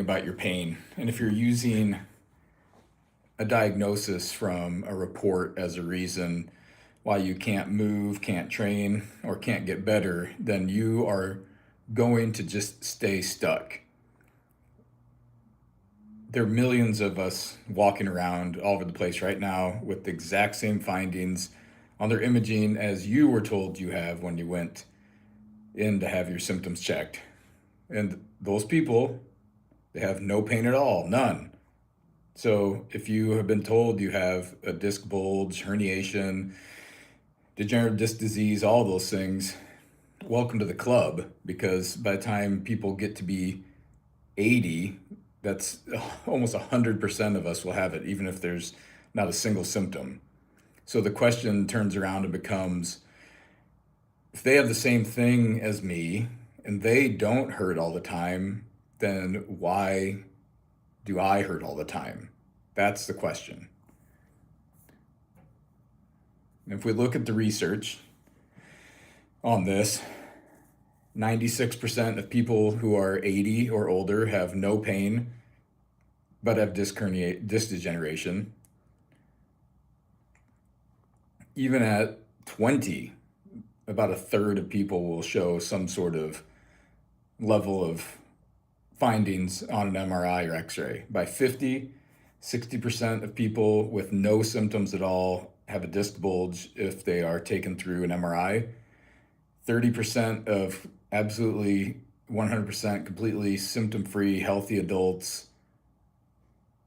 about your pain. And if you're using a diagnosis from a report as a reason why you can't move, can't train, or can't get better, then you are going to just stay stuck. There are millions of us walking around all over the place right now with the exact same findings on their imaging as you were told you have when you went in to have your symptoms checked. And those people, they have no pain at all, none. So if you have been told you have a disc bulge, herniation, degenerative disc disease, all those things, welcome to the club, because by the time people get to be 80, that's almost 100% of us will have it, even if there's not a single symptom. So the question turns around and becomes, if they have the same thing as me and they don't hurt all the time, then why do I hurt all the time? That's the question. If we look at the research on this, 96% of people who are 80 or older have no pain but have disc degeneration. Even at 20, about a third of people will show some sort of level of findings on an MRI or X-ray. By 50, 60% of people with no symptoms at all have a disc bulge if they are taken through an MRI. 30% of absolutely 100% completely symptom-free healthy adults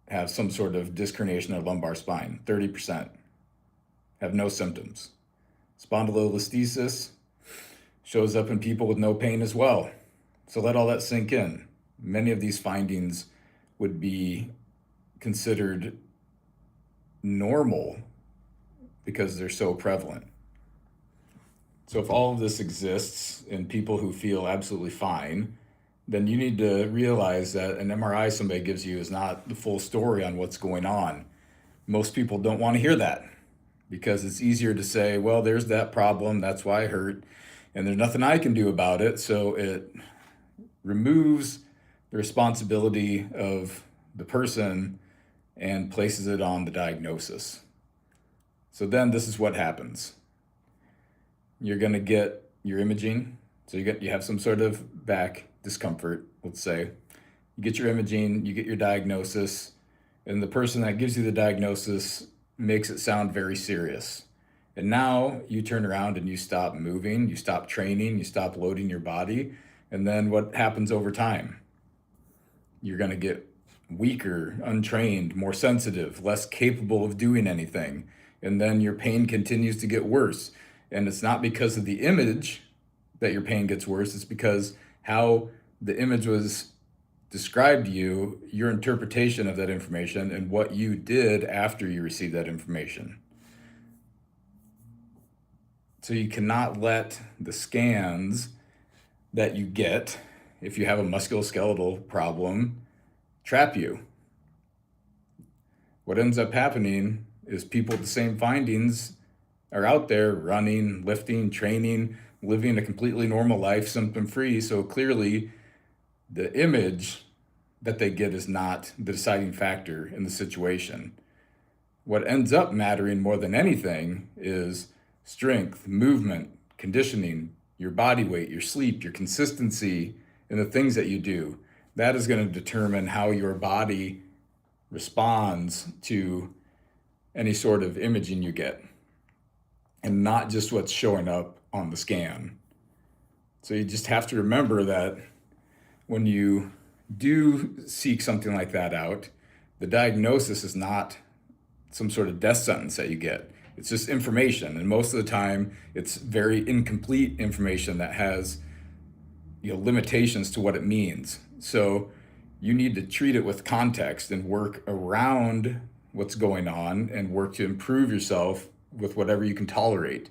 have some sort of disc herniation of lumbar spine. 30% have no symptoms. Spondylolisthesis shows up in people with no pain as well. So let all that sink in. Many of these findings would be considered normal because they're so prevalent. So if all of this exists in people who feel absolutely fine, then you need to realize that an MRI somebody gives you is not the full story on what's going on. Most people don't want to hear that because it's easier to say, well, there's that problem, that's why I hurt, and there's nothing I can do about it. So it removes the responsibility of the person and places it on the diagnosis. So then this is what happens. You're going to get your imaging. So you have some sort of back discomfort, let's say. You get your imaging, you get your diagnosis, and the person that gives you the diagnosis makes it sound very serious. And now you turn around and you stop moving, you stop training, you stop loading your body. And then what happens over time? You're going to get weaker, untrained, more sensitive, less capable of doing anything. And then your pain continues to get worse. And it's not because of the image that your pain gets worse, it's because how the image was described to you, your interpretation of that information, and what you did after you received that information. So you cannot let the scans that you get, if you have a musculoskeletal problem, trap you. What ends up happening is people with the same findings are out there running, lifting, training, living a completely normal life, symptom-free. So clearly, the image that they get is not the deciding factor in the situation. What ends up mattering more than anything is strength, movement, conditioning, your body weight, your sleep, your consistency, and the things that you do. That is going to determine how your body responds to any sort of imaging you get, and not just what's showing up on the scan. So you just have to remember that when you do seek something like that out, the diagnosis is not some sort of death sentence that you get. It's just information, and most of the time it's very incomplete information that has limitations to what it means. So you need to treat it with context and work around what's going on and work to improve yourself with whatever you can tolerate,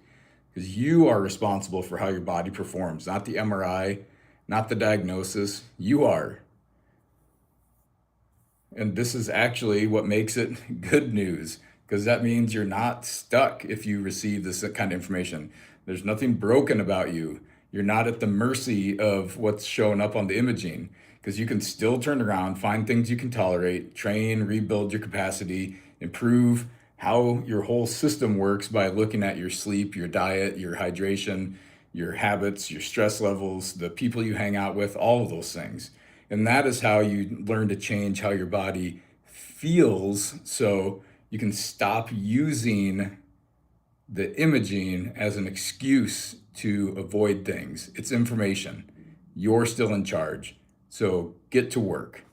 because you are responsible for how your body performs, not the MRI, not the diagnosis. You are. And this is actually what makes it good news, because that means you're not stuck if you receive this kind of information. There's nothing broken about you. You're not at the mercy of what's showing up on the imaging, because you can still turn around, find things you can tolerate, train, rebuild your capacity, improve how your whole system works by looking at your sleep, your diet, your hydration, your habits, your stress levels, the people you hang out with, all of those things. And that is how you learn to change how your body feels, so you can stop using the imaging as an excuse to avoid things. It's information. You're still in charge. So get to work.